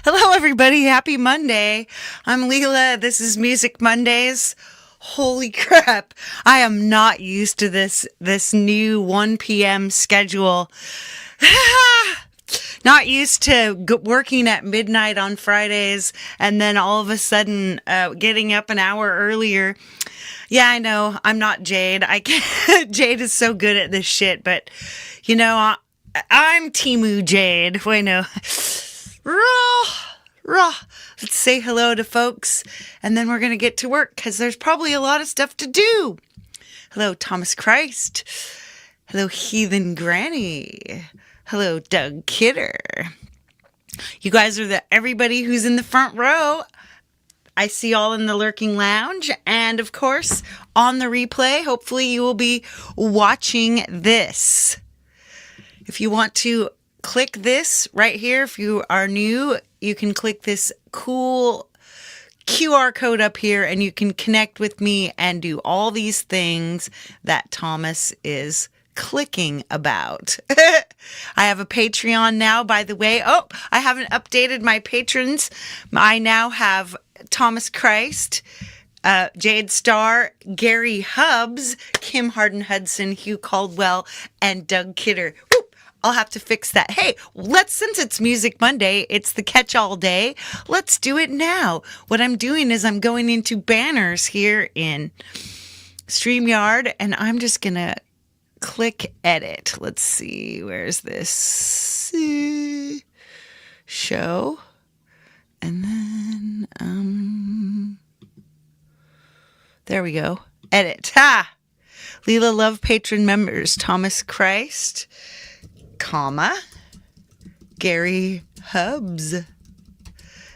Hello, everybody. Happy Monday. I'm Leela. This is Music Mondays. Holy crap. I am not used to this new 1 p.m. schedule. Not used to working at midnight on Fridays and then all of a sudden getting up an hour earlier. Yeah, I know. I'm not Jade. Jade is so good at this shit, but you know, I'm Timu Jade. Wait, no. Raw. Let's say hello to folks, and then we're going to get to work, because there's probably a lot of stuff to do. Hello, Thomas Christ. Hello, Heathen Granny. Hello, Doug Kidder. You guys are everybody who's in the front row. I see all in the lurking lounge, and of course, on the replay, hopefully you will be watching this. If you want to click this right here, if you are new, you can click this cool QR code up here and you can connect with me and do all these things that Thomas is clicking about. I have a Patreon now, by the way. Oh, I haven't updated my patrons. I now have Thomas Christ, Jade Starr, Gary Hubbs, Kim Hardin-Hudson, Hugh Caldwell, and Doug Kidder. Woo! I'll have to fix that. Hey, since it's Music Monday, it's the catch-all day, let's do it now. What I'm doing is I'm going into banners here in StreamYard, and I'm just going to click edit. Let's see, where's this show? And then, there we go. Edit. Ha! Leela Love Patron members, Thomas Christ, comma, Gary Hubbs,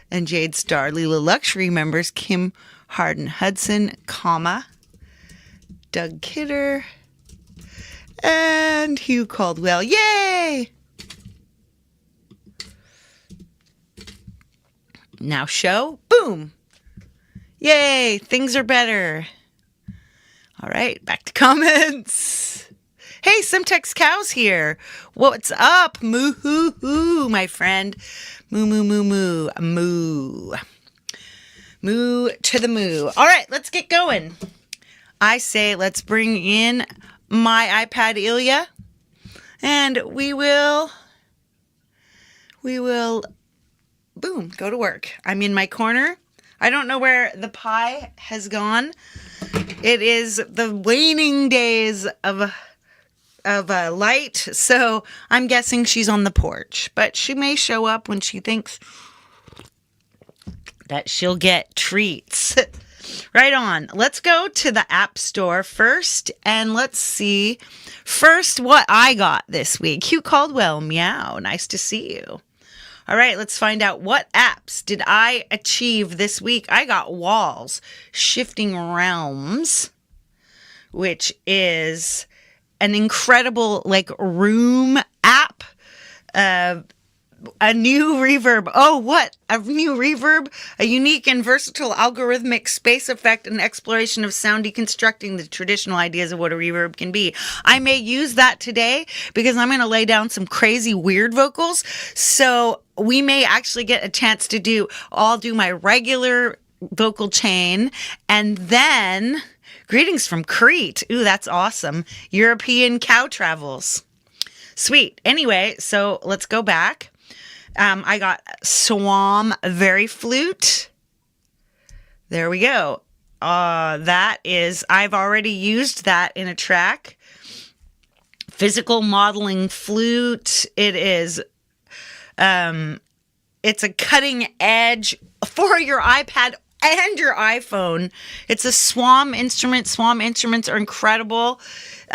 and Jade Starr. Leela Luxury members, Kim Hardin-Hudson, comma, Doug Kidder, and Hugh Caldwell. Yay! Now show. Boom. Yay, things are better. All right, back to comments. Hey, Simtex Cow's here. What's up? Moo hoo hoo, my friend. Moo moo moo moo moo. Moo to the moo. All right, let's get going. I say let's bring in my iPad Ilya, and we will boom, go to work. I'm in my corner. I don't know where the pie has gone. It is the waning days of light, so I'm guessing she's on the porch, but she may show up when she thinks that she'll get treats. Right on. Let's go to the App Store first, and let's see first what I got this week. Hugh Caldwell, meow. Nice to see you. All right, let's find out what apps did I achieve this week. I got Walls, Shifting Realms, which is an incredible room app. A new reverb. Oh, what? A new reverb? A unique and versatile algorithmic space effect and exploration of sound, deconstructing the traditional ideas of what a reverb can be. I may use that today because I'm going to lay down some crazy weird vocals. So we may actually get a chance to I'll do my regular vocal chain, and then greetings from Crete. Ooh, that's awesome. European cow travels. Sweet. Anyway, so let's go back. I got Swam Very Flute. There we go. I've already used that in a track. Physical modeling flute. It is, it's a cutting edge for your iPad and your iPhone. It's a Swam instrument. Swam instruments are incredible.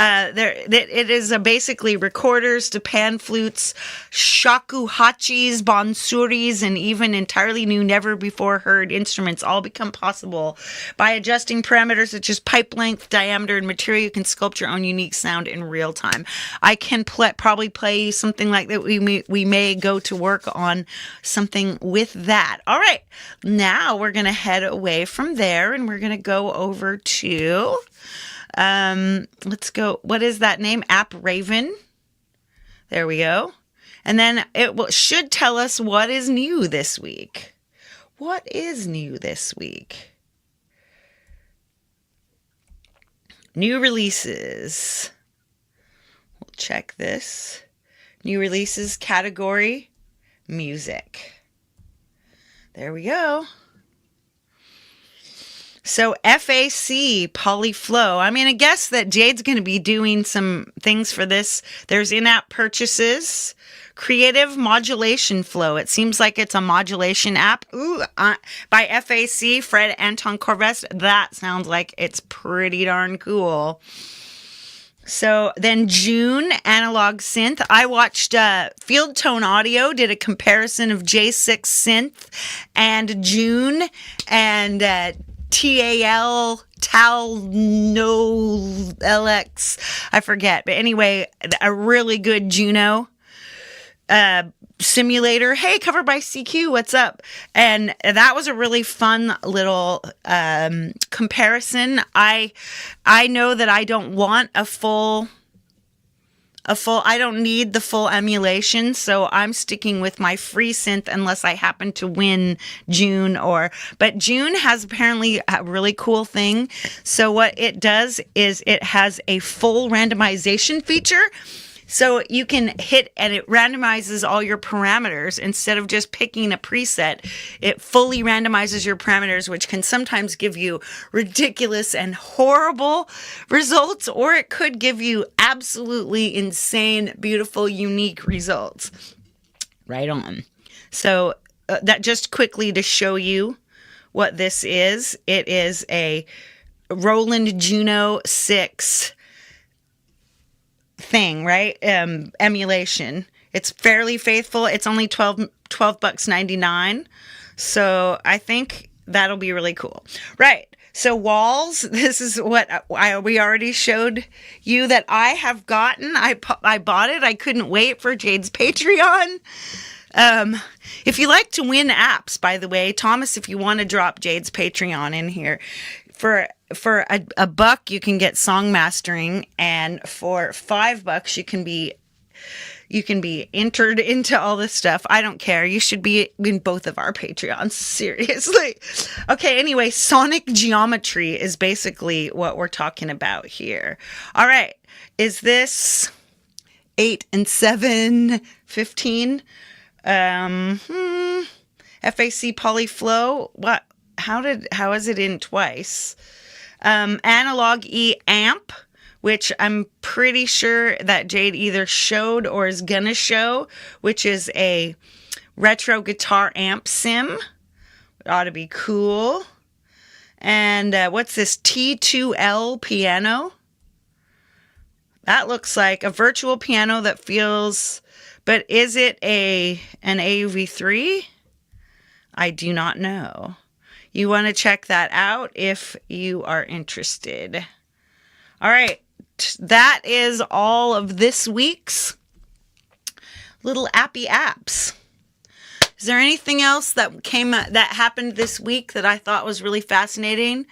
It is basically recorders to pan flutes, shakuhachis, bansuris, and even entirely new, never before heard instruments all become possible by adjusting parameters such as pipe length, diameter, and material. You can sculpt your own unique sound in real time. I can probably play something like that. We may go to work on something with that. All right, now we're going to head away from there, and we're going to go over to... let's go. What is that name? App Raven. There we go. And then it should tell us what is new this week. What is new this week? New releases. We'll check this. New releases category, music. There we go. So FAC Polyflow. I mean, I guess that Jade's going to be doing some things for this. There's in-app purchases, creative modulation flow. It seems like it's a modulation app. By FAC, Fred Anton Corvest. That sounds like it's pretty darn cool. So then June, Analog Synth. I watched Field Tone Audio did a comparison of J6 Synth and June and Tal no LX. I forget. But anyway, a really good Juno simulator. Hey, covered by CQ. What's up? And that was a really fun little comparison. I know that I don't want a full I don't need the full emulation, so I'm sticking with my free synth unless I happen to win June but June has apparently a really cool thing. So what it does is it has a full randomization feature. So you can hit and it randomizes all your parameters instead of just picking a preset. It fully randomizes your parameters, which can sometimes give you ridiculous and horrible results, or it could give you absolutely insane, beautiful, unique results. Right on. So that just quickly to show you what this is. It is a Roland Juno 6 thing, right? Emulation. It's fairly faithful. It's only $12.99. So I think that'll be really cool. Right. So walls, this is what we already showed you that I have gotten. I bought it. I couldn't wait for Jade's Patreon. If you like to win apps, by the way, Thomas, if you want to drop Jade's Patreon in here, for a buck you can get song mastering, and for $5 you can be entered into all this stuff. I don't care. You should be in both of our Patreons. Seriously. Okay. Anyway, sonic geometry is basically what we're talking about here. All right. Is this 8 and 7, 15? FAC Polyflow. What? How is it in twice? Analog E amp, which I'm pretty sure that Jade either showed or is gonna show, which is a retro guitar amp sim. It ought to be cool. And what's this? T2L piano. That looks like a virtual piano that feels, but is it an AUV3? I do not know. You want to check that out if you are interested. All right. That is all of this week's little appy apps. Is there anything else that happened this week that I thought was really fascinating?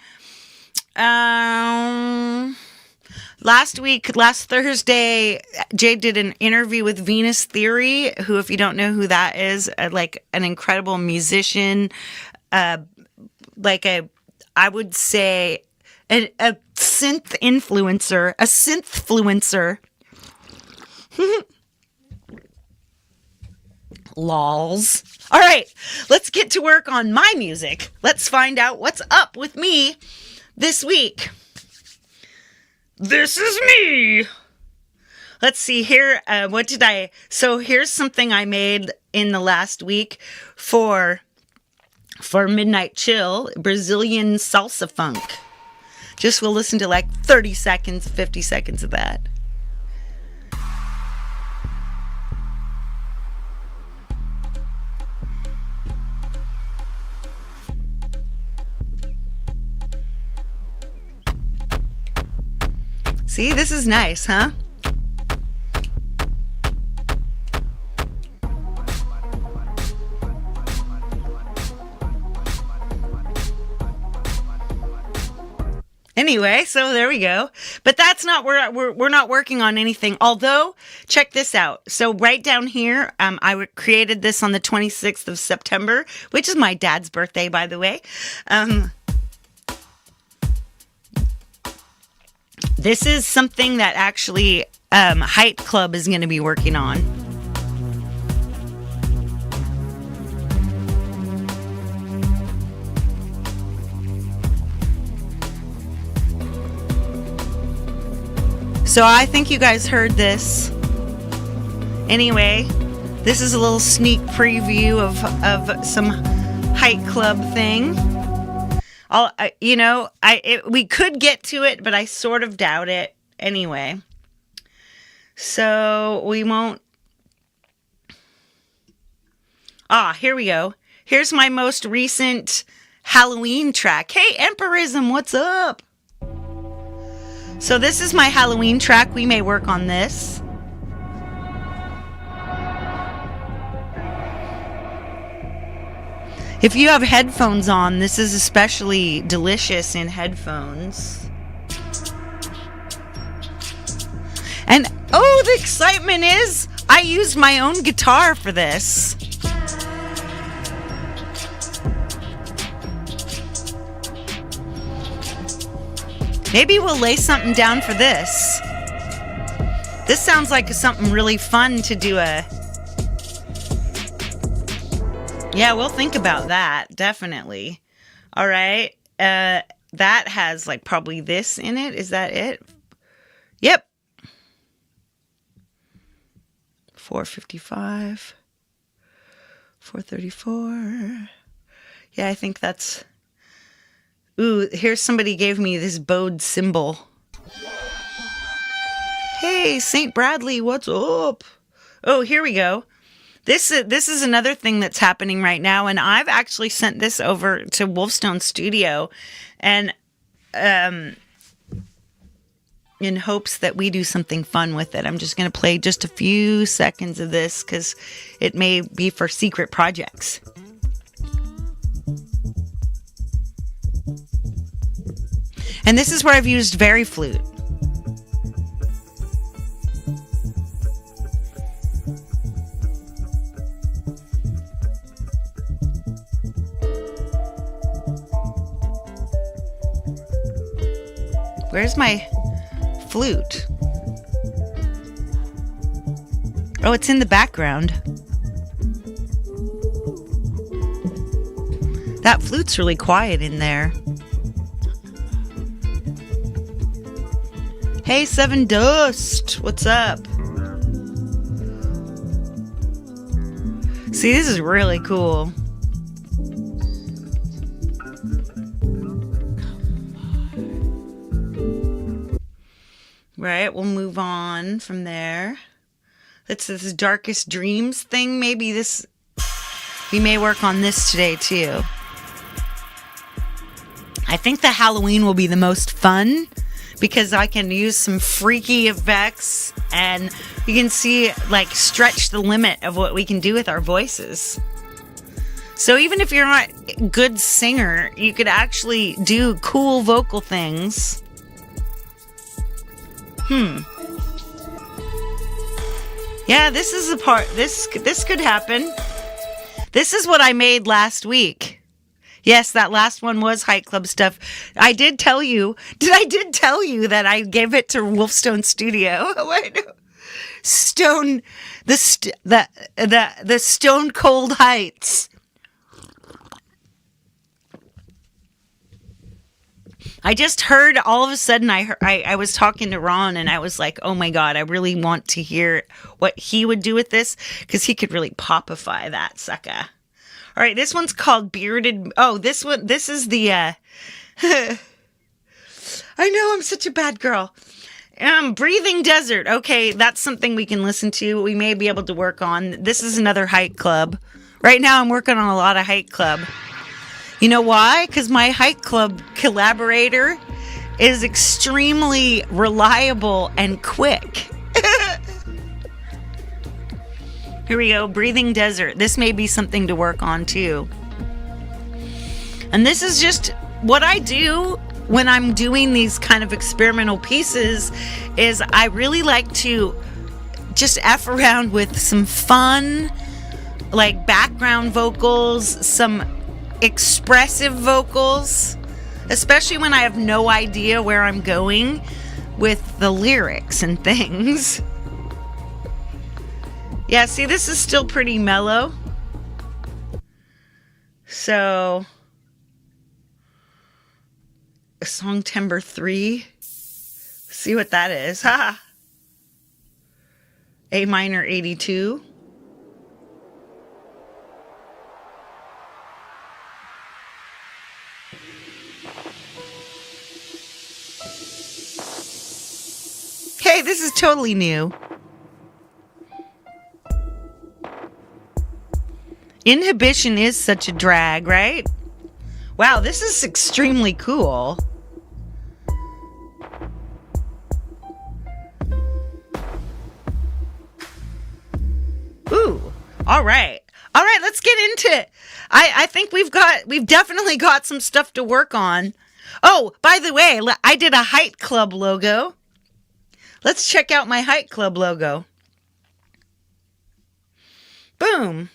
Last Thursday, Jade did an interview with Venus Theory, who, if you don't know who that is, like an incredible musician, I would say a synth influencer, a synthfluencer. Lols. All right, let's get to work on my music. Let's find out what's up with me this week. This is me. Let's see here. So here's something I made in the last week for Midnight Chill, Brazilian salsa funk. Just we'll listen to like 30 seconds, 50 seconds of that. See, this is nice, huh? Anyway, so there we go. But that's not where we're not working on anything. Although, check this out. So right down here, I created this on the 26th of September, which is my dad's birthday, by the way. This is something that actually Height Club is going to be working on. So I think you guys heard this. Anyway, this is a little sneak preview of some Height Club thing. We could get to it, but I sort of doubt it anyway. So we won't. Here we go. Here's my most recent Halloween track. Hey, Emperism, what's up? So this is my Halloween track. We may work on this. If you have headphones on, this is especially delicious in headphones. And the excitement is I used my own guitar for this. Maybe we'll lay something down for this. This sounds like something really fun to do Yeah, we'll think about that, definitely. All right. That has like probably this in it. Is that it? Yep. 455. 434. Yeah, I think that's... Ooh, here's somebody gave me this bowed cymbal. Hey, St. Bradley, what's up? Oh, here we go. This is another thing that's happening right now, and I've actually sent this over to Wolfstone Studio, and in hopes that we do something fun with it. I'm just going to play just a few seconds of this because it may be for secret projects. And this is where I've used Very Flute. Where's my flute? Oh, it's in the background. That flute's really quiet in there. Hey, Seven Dust, what's up? See, this is really cool. Right, we'll move on from there. That's this Darkest Dreams thing. Maybe this... We may work on this today, too. I think the Halloween will be the most fun because I can use some freaky effects and you can see, like, stretch the limit of what we can do with our voices. So even if you're not a good singer, you could actually do cool vocal things. Yeah, this is the part. This could happen. This is what I made last week. Yes, that last one was Height Club stuff. I did tell you that I gave it to Wolfstone Studio. The Stone Cold Heights. I just heard all of a sudden I was talking to Ron and I was like, oh my God, I really want to hear what he would do with this because he could really popify that sucker. All right, this one's called Bearded. Oh, this is the I know, I'm such a bad girl. Breathing Desert. Okay, that's something we can listen to. We may be able to work on. This is another hike club. Right now I'm working on a lot of hike club. You know why? Because my hike club collaborator is extremely reliable and quick. Here we go, Breathing Desert. This may be something to work on too. And this is just what I do when I'm doing these kind of experimental pieces, is I really like to just F around with some fun, like background vocals, some expressive vocals, especially when I have no idea where I'm going with the lyrics and things. Yeah, see, this is still pretty mellow. So, song timbre 3. See what that is. Ha! A minor 82. Hey, this is totally new. Inhibition is such a drag, right? Wow, this is extremely cool. Ooh, all right. All right, let's get into it. I think we've definitely got some stuff to work on. Oh, by the way, I did a Height Club logo. Let's check out my Height Club logo. Boom.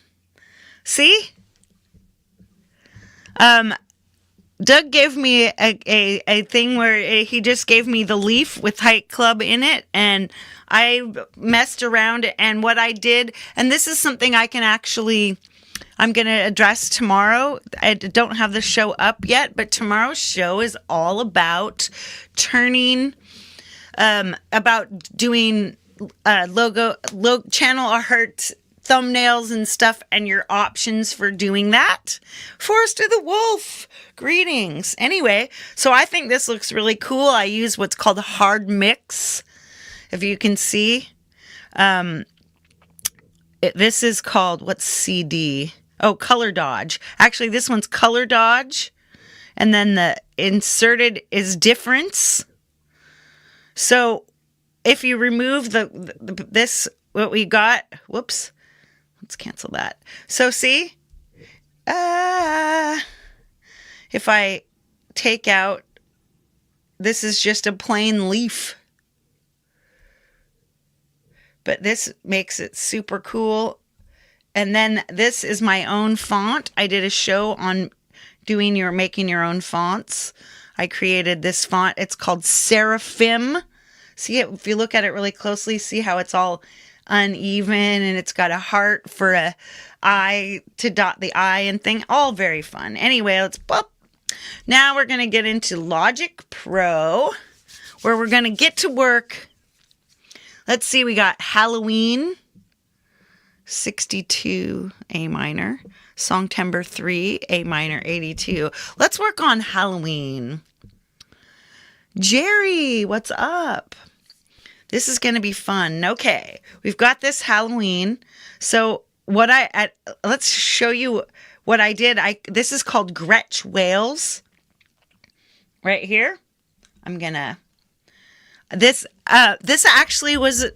See? Doug gave me a thing where he just gave me the leaf with Height Club in it, and I messed around, and what I did, and this is something I'm going to address tomorrow. I don't have the show up yet, but tomorrow's show is all about about doing channel art thumbnails and stuff, and your options for doing that. Forest of the Wolf, greetings. Anyway, so I think this looks really cool. I use what's called a hard mix, if you can see. This is called, what's CD? Oh, Color Dodge. Actually, this one's Color Dodge, and then the inserted is Difference. So if you remove this, what we got, whoops, let's cancel that. So see, if I take out, this is just a plain leaf, but this makes it super cool. And then this is my own font. I did a show on making your own fonts. I created this font. It's called Seraphim. See it, if you look at it really closely, see how it's all uneven, and it's got a heart for a eye to dot the I and thing. All very fun. Anyway, let's pop. Now we're going to get into Logic Pro, where we're going to get to work. Let's see, we got Halloween, 62, A minor. Song timbre 3, A minor 82. Let's work on Halloween. Jerry, what's up? This is going to be fun. Okay, we've got this Halloween. So let's show you what I did. This is called Gretsch Wales. Right here. This actually was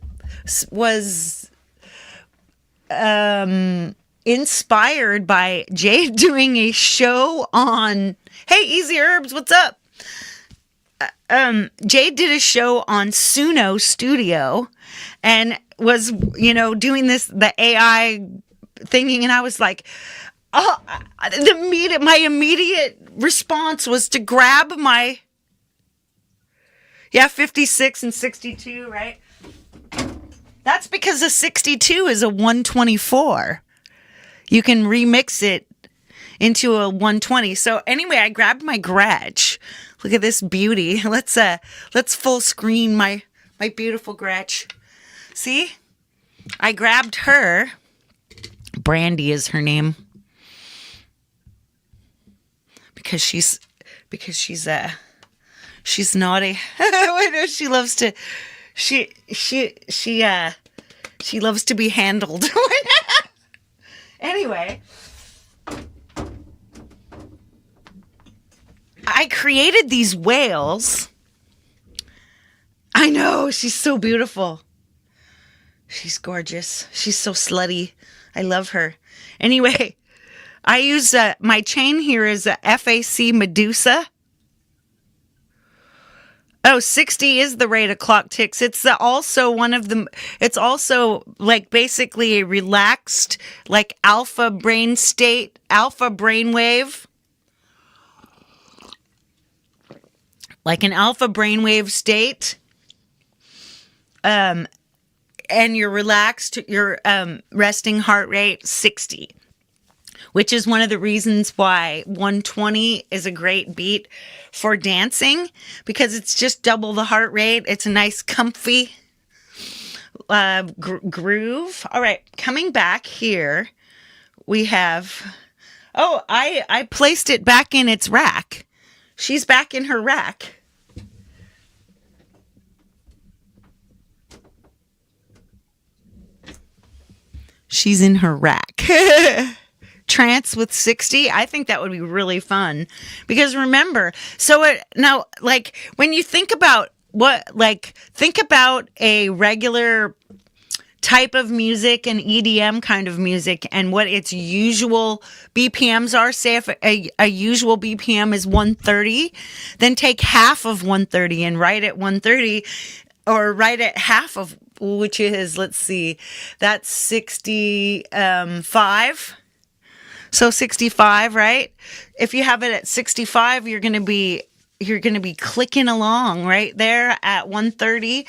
inspired by Jay doing a show on, hey, Easy Herbs, what's up? Jay did a show on Suno Studio and was, doing the AI thinking, and I was like, oh, my immediate response was to grab my, 56 and 62, right? That's because a 62 is a 124. You can remix it into a 120. So anyway, I grabbed my Gretsch. Look at this beauty. Let's full screen my beautiful Gretsch. See? I grabbed her. Brandy is her name. Because she's She's naughty. I know she loves to. She loves to be handled. Anyway, I created these whales. I know, she's so beautiful. She's gorgeous. She's so slutty. I love her. Anyway, I use my chain here is a FAC Medusa. Oh, 60 is the rate of clock ticks. It's also one of the, it's also like basically a relaxed, like alpha brain state, alpha brainwave. Like an alpha brainwave state. And you're relaxed, your resting heart rate 60. Which is one of the reasons why 120 is a great beat for dancing, because it's just double the heart rate. It's a nice, comfy groove. All right, coming back here, we have, oh, I placed it back in its rack. She's back in her rack. She's in her rack. Trance with 60. I think that would be really fun, because remember, now, like, when you think about think about a regular type of music and EDM kind of music and what its usual BPMs are. Say if a usual BPM is 130, then take half of 130 and write at 130, or write at half of, which is, let's see, that's 65. So 65, right? If you have it at 65, you're going to be clicking along right there at 130.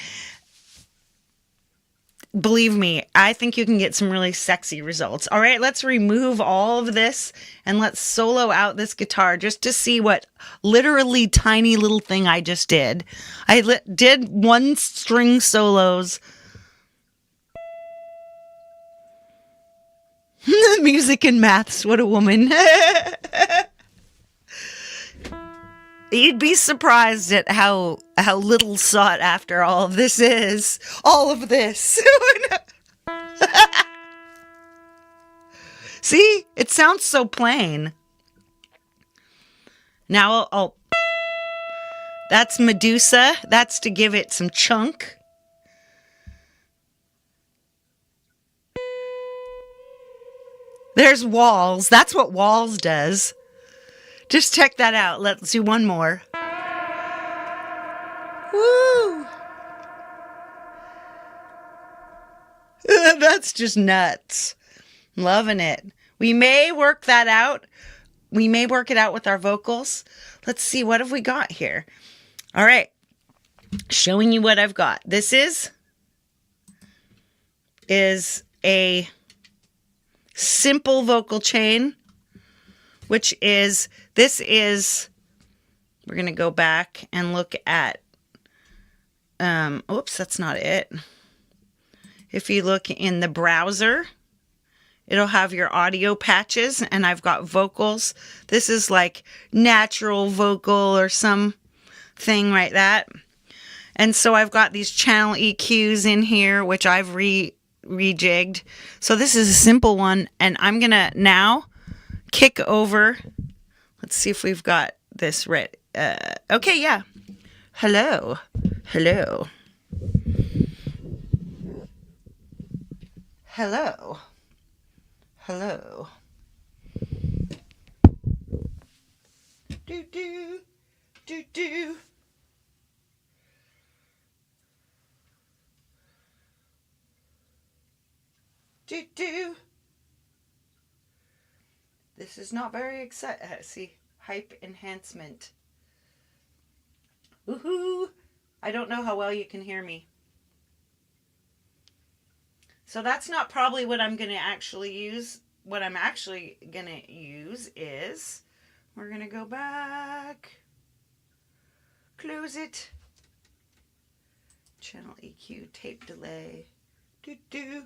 Believe me, I think you can get some really sexy results. All right, let's remove all of this and let's solo out this guitar just to see what literally tiny little thing I just did. I did one string solos. Music and maths, what a woman. You'd be surprised at how little sought after all of this is. All of this. See? It sounds so plain. Now that's Medusa. That's to give it some chunk. There's Walls. That's what Walls does. Just check that out. Let's do one more. Woo! That's just nuts. Loving it. We may work that out. We may work it out with our vocals. Let's see, what have we got here? All right. Showing you what I've got. This is a simple vocal chain, which is, we're going to go back and look at, oops, that's not it. If you look in the browser, it'll have your audio patches, and I've got vocals. This is like natural vocal or something like that. And so I've got these channel EQs in here, which I've rejigged. So this is a simple one, and I'm going to now kick over. Let's see if we've got this right. Okay, yeah. Hello. Hello. Hello. Hello. Do do do do. Do do. This is not very exciting. See, hype enhancement. Woohoo! I don't know how well you can hear me. So that's not probably what I'm going to actually use. What I'm actually going to use is, we're going to go back, close it, channel EQ, tape delay, do.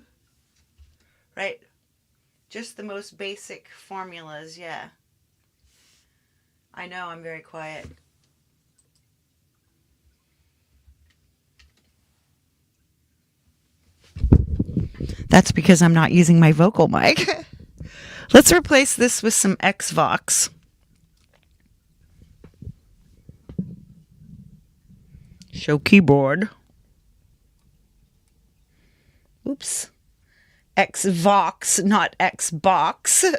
Right, just the most basic formulas, yeah. I know, I'm very quiet. That's because I'm not using my vocal mic. Let's replace this with some Xvox. Show keyboard. Oops. Xvox, not Xbox.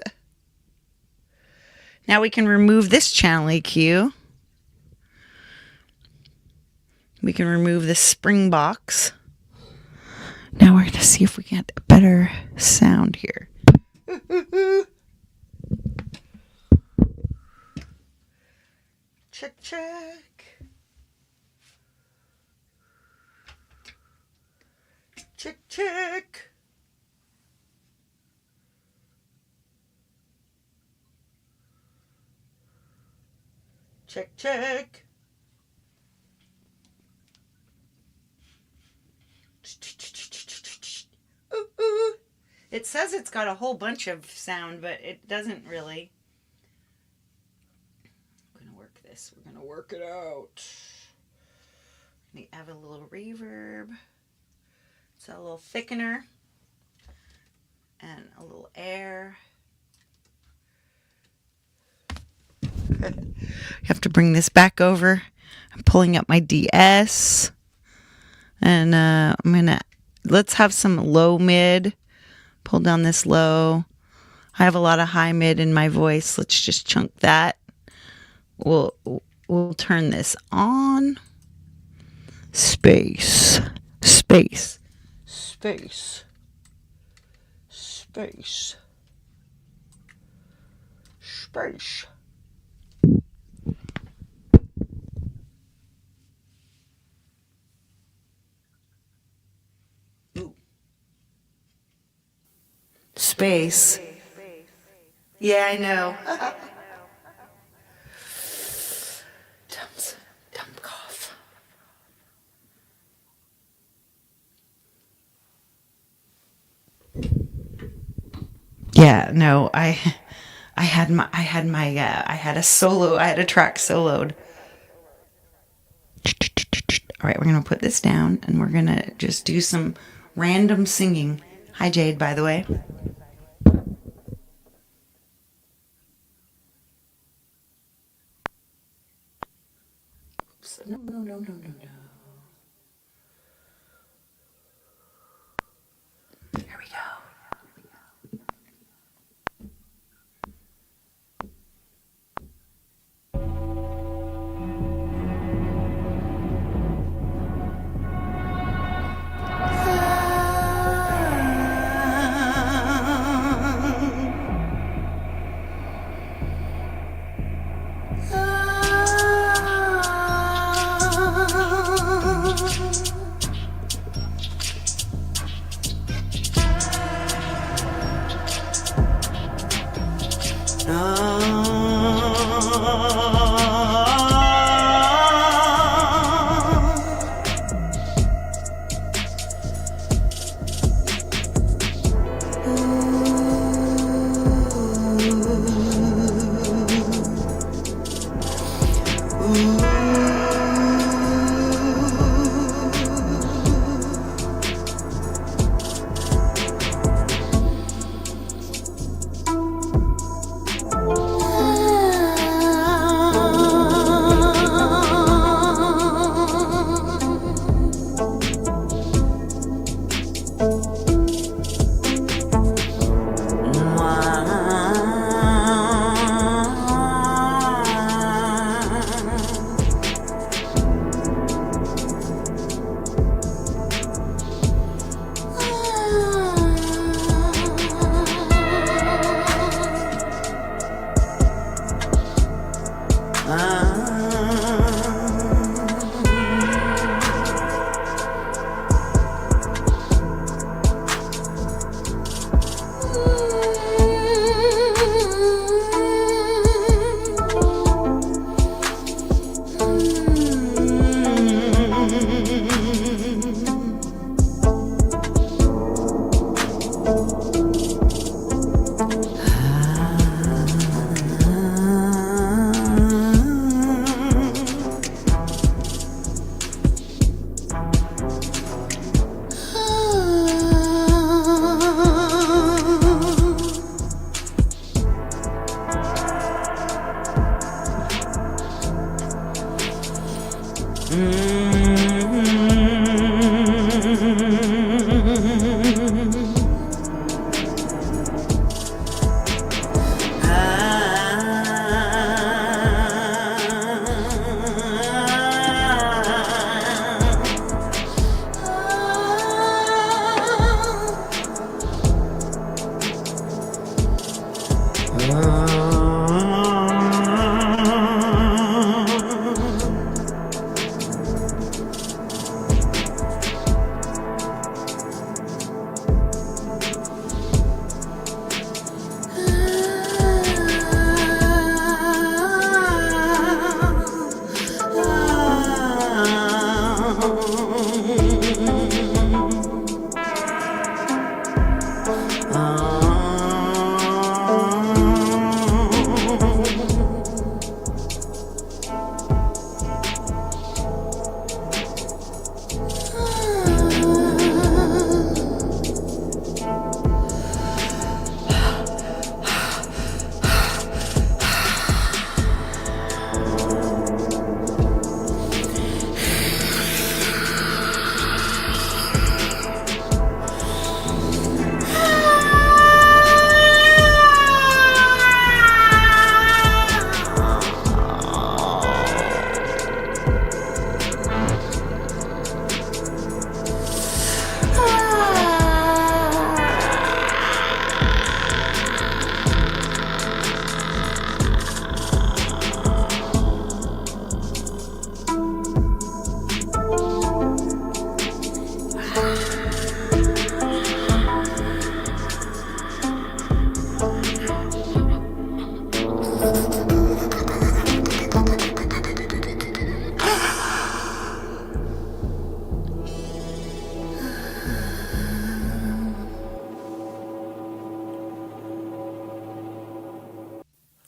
Now we can remove this channel EQ. We can remove this spring box. Now we're going to see if we get a better sound here. Check, check. Check, check. Check, check. Ooh, ooh. It says it's got a whole bunch of sound, but it doesn't really. We're going to work this. We're going to work it out. We have a little reverb. It's a little thickener. And a little air. You have to bring this back over. I'm pulling up my DS. And let's have some low mid. Pull down this low. I have a lot of high mid in my voice. Let's just chunk that. We'll turn this on. Space. Space. Space. Space. Space. Space. Yeah, I know. Dumb cough. Yeah, no, I had a solo. I had a track soloed. All right, we're gonna put this down and we're gonna just do some random singing. Hi, Jade, by the way. Oops. No. Here we go.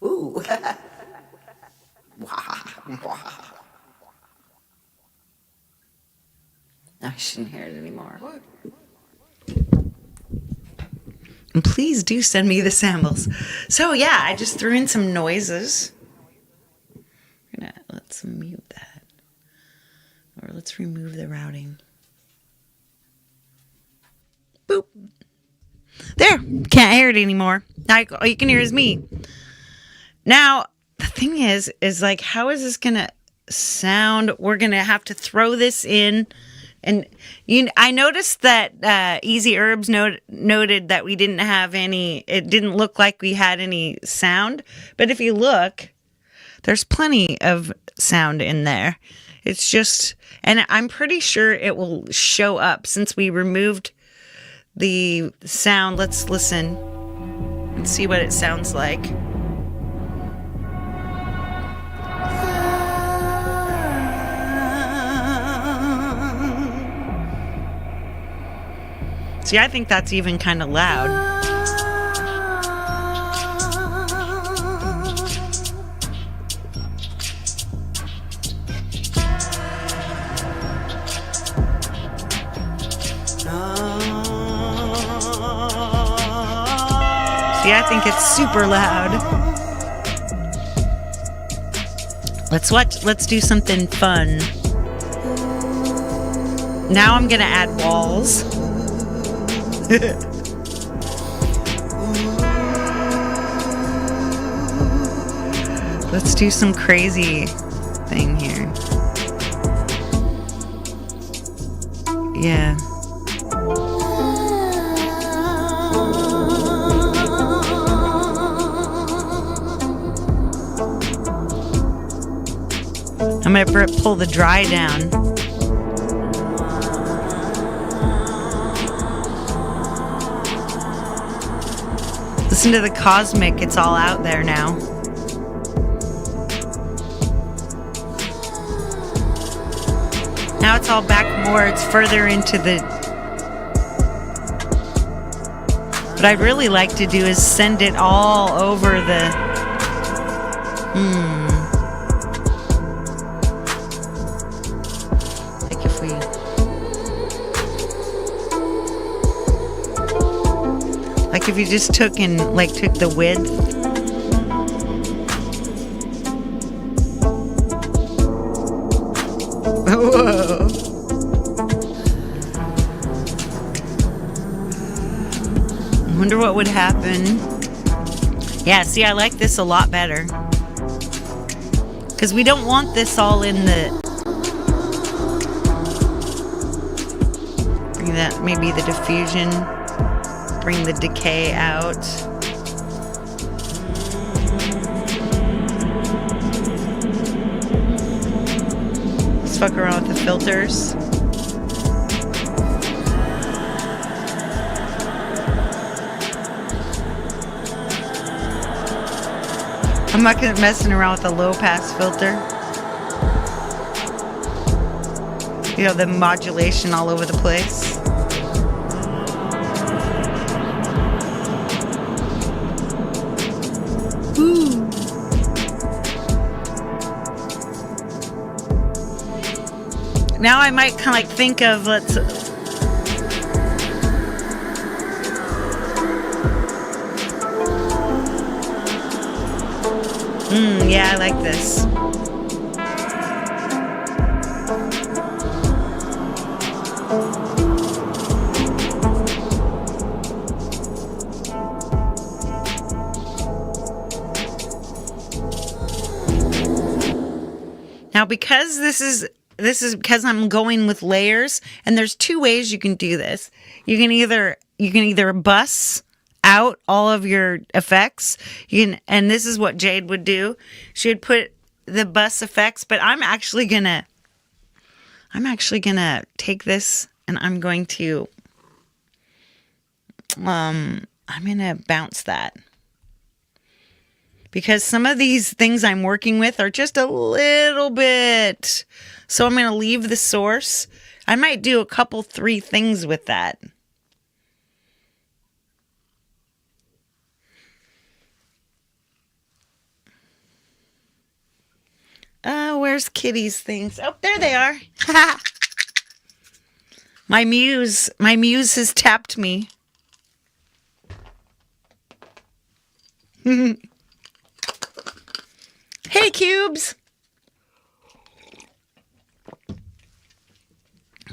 Ooh. I shouldn't hear it anymore. And please do send me the samples. So yeah, I just threw in some noises. Let's mute that. Or let's remove the routing. Boop. There. Can't hear it anymore. Now all you can hear is me. Now, the thing is like, how is this going to sound? We're going to have to throw this in. And I noticed that Easy Herbs noted that we didn't have any, it didn't look like we had any sound. But if you look, there's plenty of sound in there. It's just, and I'm pretty sure it will show up since we removed the sound. Let's listen and see what it sounds like. See, I think that's even kind of loud. See, I think it's super loud. Let's do something fun. Now I'm gonna add walls. Let's do some crazy thing here. Yeah. I'm gonna pull the dry down. Listen to the cosmic, it's all out there now. Now it's all back more, it's further into the... What I'd really like to do is send it all over the... Like if we... Like if you just took the width. Whoa. I wonder what would happen. Yeah, see, I like this a lot better. Because we don't want this all in the... Bring that, maybe the diffusion. Bring the decay out. Let's fuck around with the filters. I'm not messing around with the low pass filter. You know, the modulation all over the place. Ooh. Now I might kind of like think of, yeah, I like this. Now, because this is because I'm going with layers, and there's two ways you can do this. You can either bus out all of your effects. And this is what Jade would do. She would put the bus effects, but I'm actually gonna take this and I'm going to bounce that. Because some of these things I'm working with are just a little bit. So I'm going to leave the source. I might do a couple, 3 things with that. Where's Kitty's things? Oh, there they are. My muse has tapped me. Hey, cubes.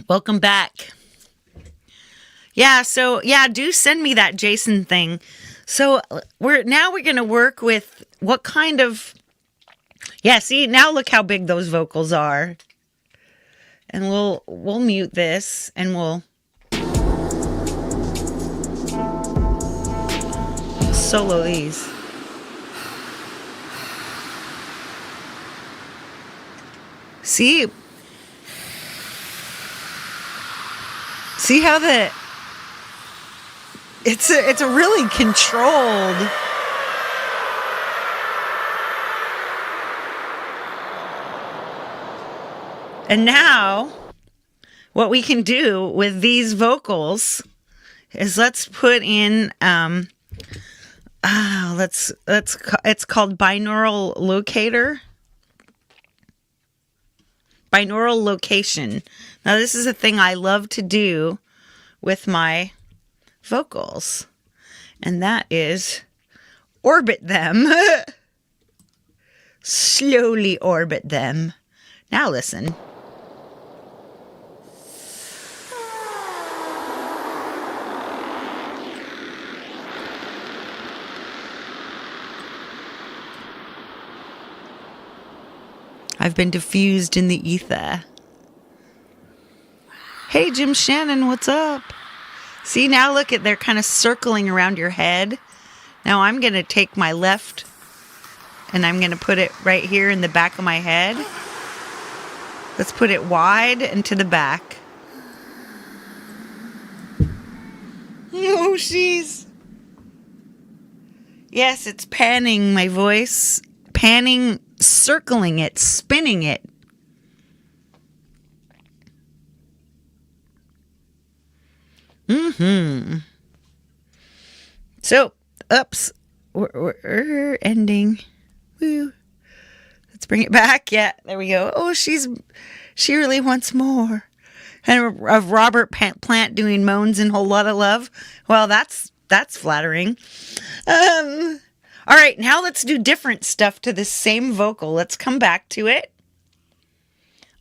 Welcome back. Yeah, so do send me that Jason thing. So we're going to work with what kind of. Yeah, see, now look how big those vocals are. And we'll mute this and we'll solo these. See how it's a really controlled. And now what we can do with these vocals is let's put in it's called binaural locator. Binaural location. Now this is a thing I love to do with my vocals. And that is orbit them. Slowly orbit them. Now listen. I've been diffused in the ether. Hey, Jim Shannon, what's up? See, now look at, they're kind of circling around your head. Now I'm going to take my left and I'm going to put it right here in the back of my head. Let's put it wide and to the back. Oh, jeez. Yes, it's panning my voice. Panning, circling it, spinning it. So, oops, we're ending. Woo. Let's bring it back. Yeah, there we go. Oh, she really wants more. And of Robert Plant doing moans and whole lot of love. Well, that's flattering. All right, now let's do different stuff to the same vocal. Let's come back to it.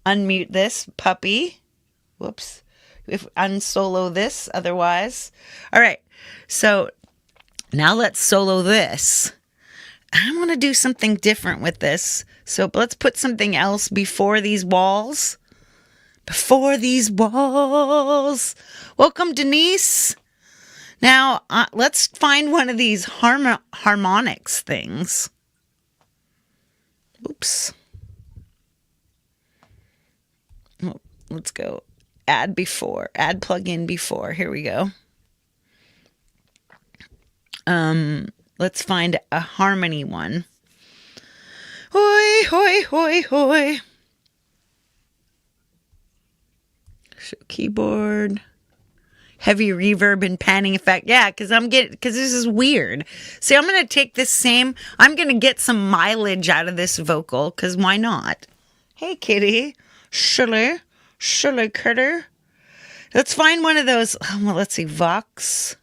Unmute this puppy. Whoops. If unsolo this otherwise. All right. So now let's solo this. I want to do something different with this. So let's put something else before these walls. Before these walls. Welcome, Denise. Now, let's find one of these harmonics things. Oops. Let's go. Add plugin before. Here we go. Let's find a harmony one. Hoi, hoi, hoi, hoi. So keyboard. Heavy reverb and panning effect. Yeah, because this is weird. See, I'm going to take this same, I'm going to get some mileage out of this vocal, because why not? Hey, kitty. Shirley critter. Let's find one of those, well, let's see, Vox.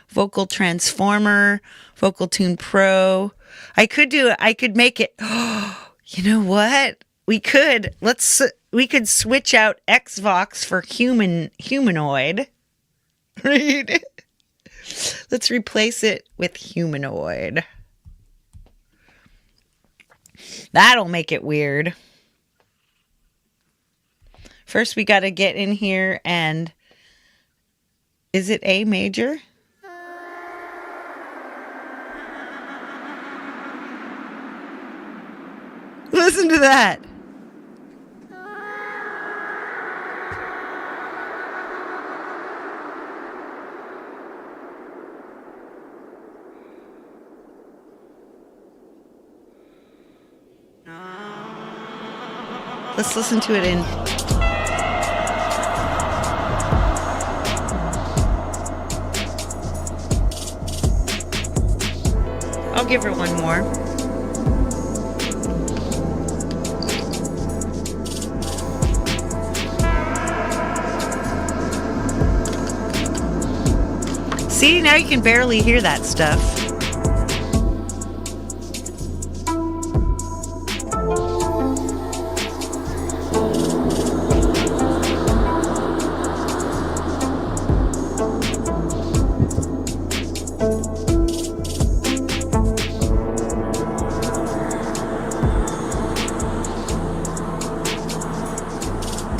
Vocal Transformer, Vocal Tune Pro. I could make it, oh, you know what? We could switch out Xvox for humanoid. Right? Let's replace it with humanoid. That'll make it weird. First, we got to get in here and, is it A major? Listen to that. Let's listen to it in. I'll give her one more. See, now you can barely hear that stuff.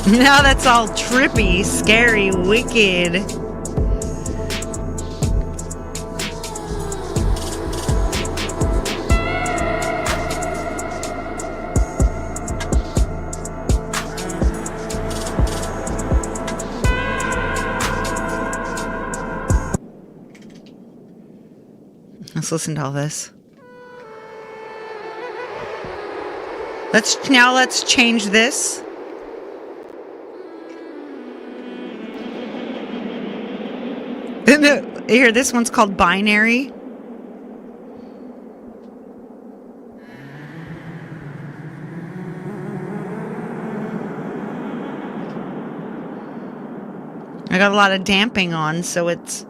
Now that's all trippy, scary, wicked. Let's listen to all this. Let's change this. Here, this one's called binary. I got a lot of damping on, so it's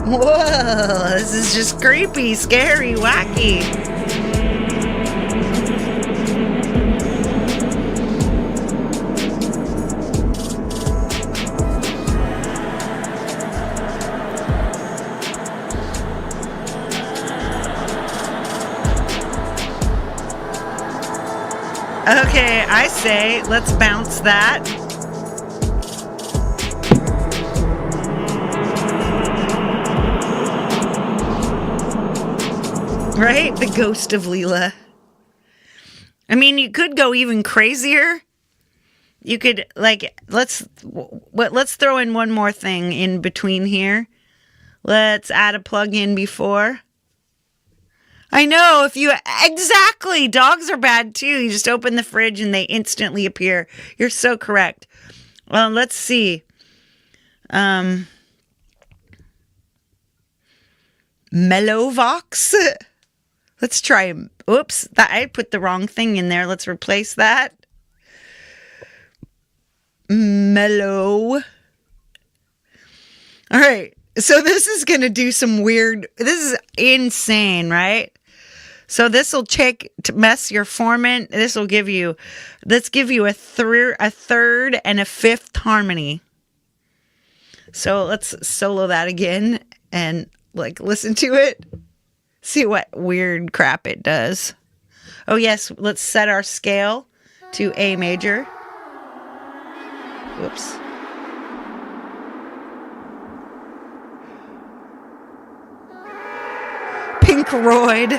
Whoa, this is just creepy, scary, wacky. Okay, I say let's bounce that. Right? The ghost of Leela. I mean, you could go even crazier. You could, like, let's throw in one more thing in between here. Let's add a plug-in before. I know, exactly, dogs are bad too. You just open the fridge and they instantly appear. You're so correct. Well, let's see. Mellowvox. Let's try. Oops, I put the wrong thing in there. Let's replace that. Mellow. All right. So this is going to do some weird. This is insane, right? So this will mess your formant. Let's give you a third and a fifth harmony. So let's solo that again and listen to it. See what weird crap it does. Oh yes, let's set our scale to A major. Whoops. Royd.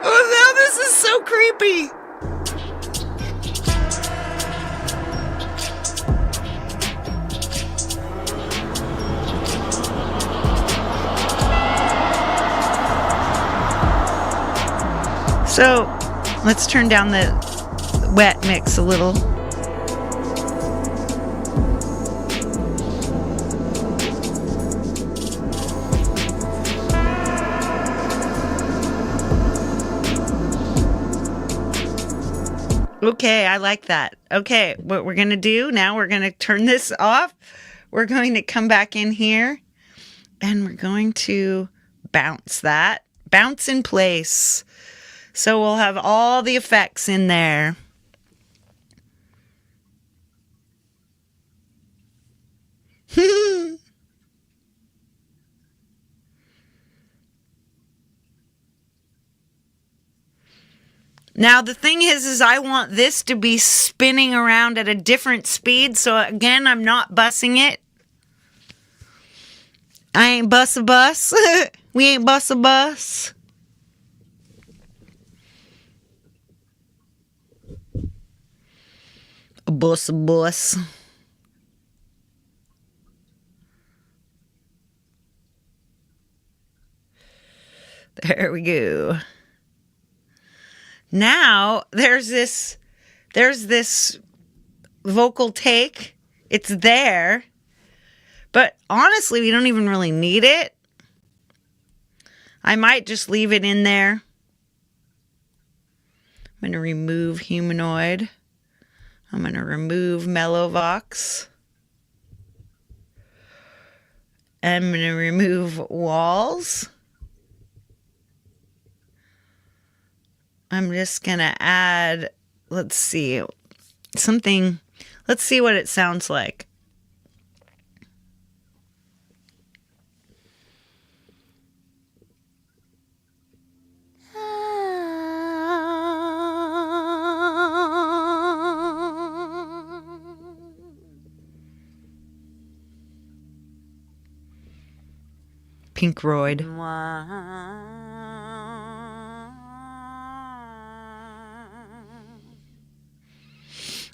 Oh, now this is so creepy. So, let's turn down the wet mix a little. Okay, I like that. Okay, what we're going to do now, we're going to turn this off. We're going to come back in here and we're going to bounce that. Bounce in place. So we'll have all the effects in there. Now, the thing is I want this to be spinning around at a different speed. So, again, I'm not bussing it. I ain't bus a bus. We ain't bus a bus. A bus a bus. There we go. Now, there's this vocal take. It's there. But honestly, we don't even really need it. I might just leave it in there. I'm going to remove humanoid. I'm going to remove mellow vox. I'm going to remove walls. I'm just going to add, let's see, something. Let's see what it sounds like. Pink Royd.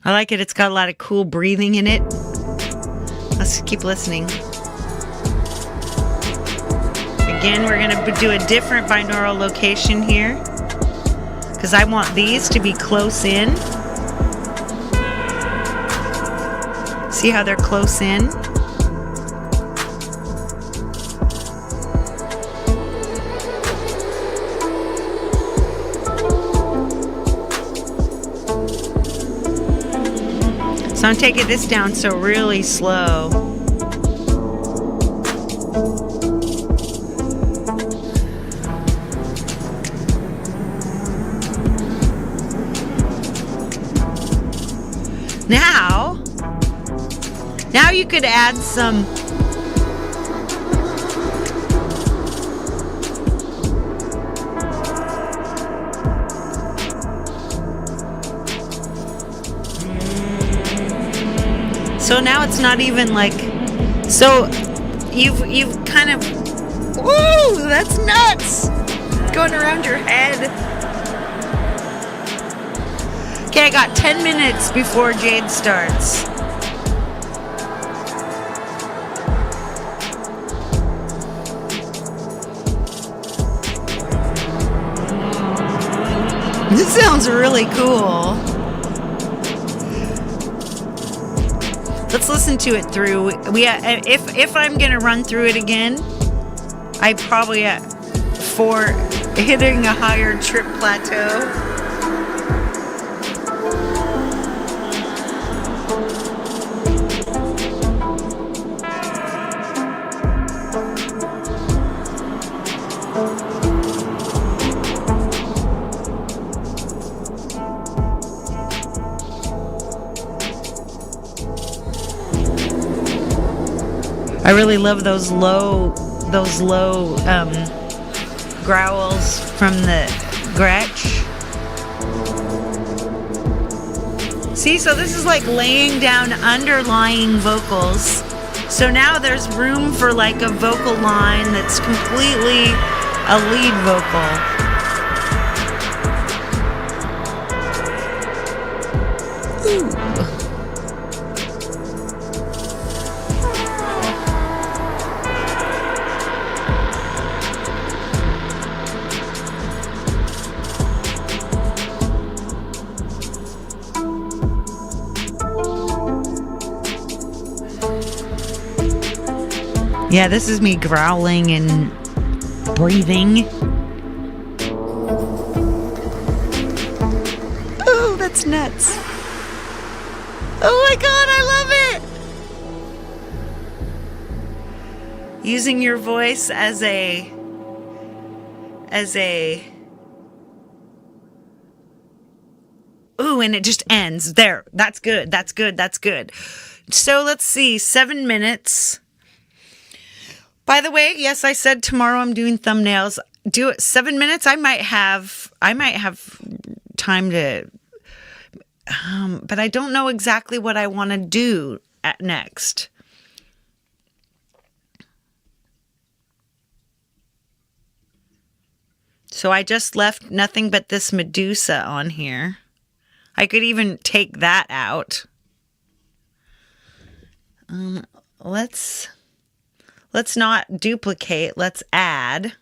I like it. It's got a lot of cool breathing in it. Let's keep listening. Again, we're going to do a different binaural location here because I want these to be close in. See how they're close in? So I'm taking this down so really slow. Now you could add some so now it's not even like, so you've kind of, woo, that's nuts. It's going around your head. Okay, I got 10 minutes before Jade starts. This sounds really cool. Let's listen to it through. If I'm gonna run through it again, I probably for hitting a higher trip plateau. I really love those low growls from the Gretsch. See, so this is like laying down underlying vocals So now there's room for like a vocal line that's completely a lead vocal. Yeah, this is me growling and breathing. Oh, that's nuts. Oh my God, I love it. Using your voice as a ooh, and it just ends there. That's good. That's good. That's good. So let's see, 7 minutes. By the way, yes, I said tomorrow I'm doing thumbnails. Do it 7 minutes. I might have time to, but I don't know exactly what I want to do next. So I just left nothing but this Medusa on here. I could even take that out. Let's not duplicate. Let's add.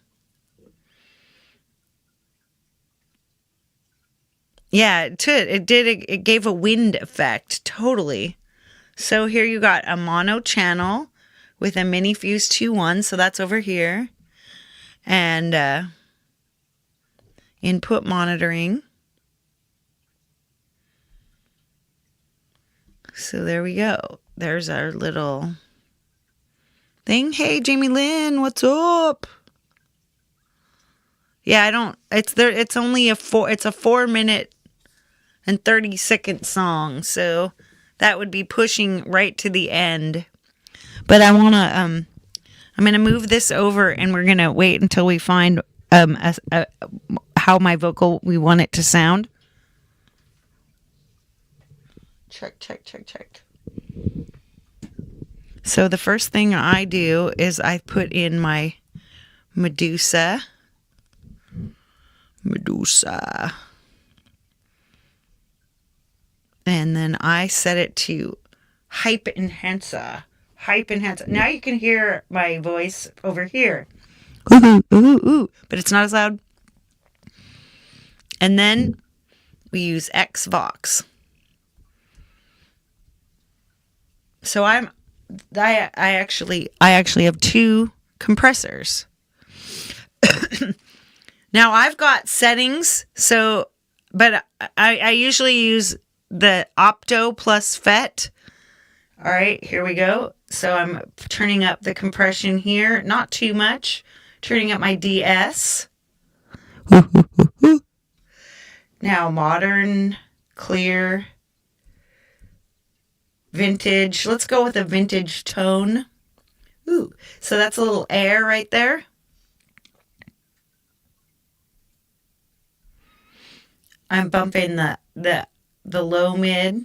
Yeah, it gave a wind effect. Totally. So here you got a mono channel with a mini fuse 2-1. So that's over here. And input monitoring. So there we go. There's our little thing. Hey, Jamie Lynn, what's up? Yeah, it's only a 4-minute and 30-second song. So that would be pushing right to the end. But I'm going to move this over and we're going to wait until we find how my vocal we want it to sound. Check. So the first thing I do is I put in my Medusa. And then I set it to hype enhancer. Now you can hear my voice over here. Ooh. But it's not as loud. And then we use Xvox. So I actually have 2 compressors. Now I've got settings, but I usually use the Opto plus FET. All right, here we go. So I'm turning up the compression here, not too much. Turning up my DS. Now modern, clear, vintage. Let's go with a vintage tone. Ooh, so that's a little air right there. I'm bumping the low mid.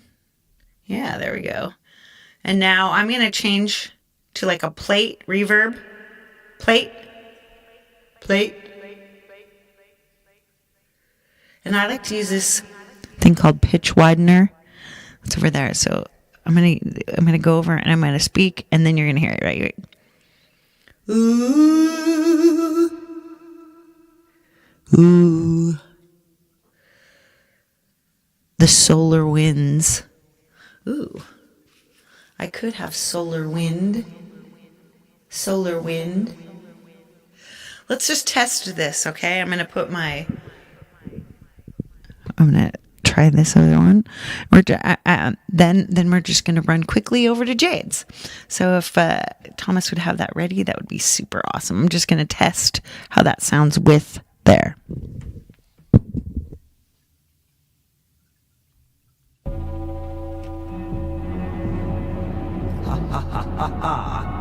Yeah, there we go. And now I'm going to change to like a plate reverb. Plate. And I like to use this thing called pitch widener. It's over there. So I'm gonna go over and I'm gonna speak, and then you're gonna hear it, right? Ooh. The solar winds. Ooh. I could have solar wind. Let's just test this, okay? I'm gonna try this other one. Then we're just going to run quickly over to Jade's. So if Thomas would have that ready, that would be super awesome. I'm just going to test how that sounds with there. Ha ha ha ha ha.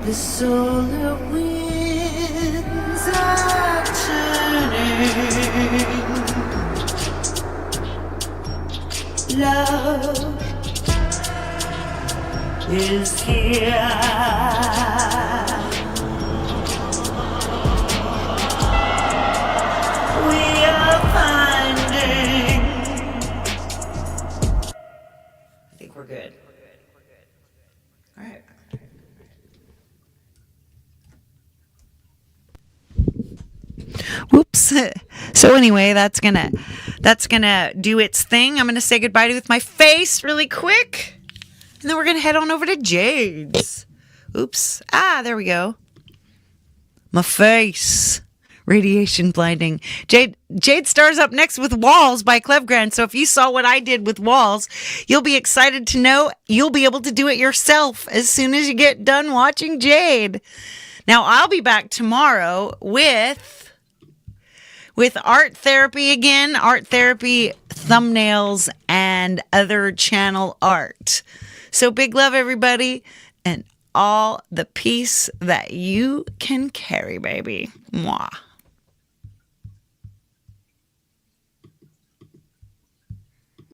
The solar winds are turning. is here. We are finding. I think we're good. All right. Whoops. So anyway, that's gonna do its thing. I'm gonna say goodbye to with my face really quick. And then we're going to head on over to Jade's. Oops. There we go. My face. Radiation blinding. Jade Starr's up next with Walls by Clevgran. So if you saw what I did with Walls, you'll be excited to know you'll be able to do it yourself as soon as you get done watching Jade. Now, I'll be back tomorrow with art therapy again. Art therapy, thumbnails, and other channel art. So big love, everybody, and all the peace that you can carry, baby. Mwah.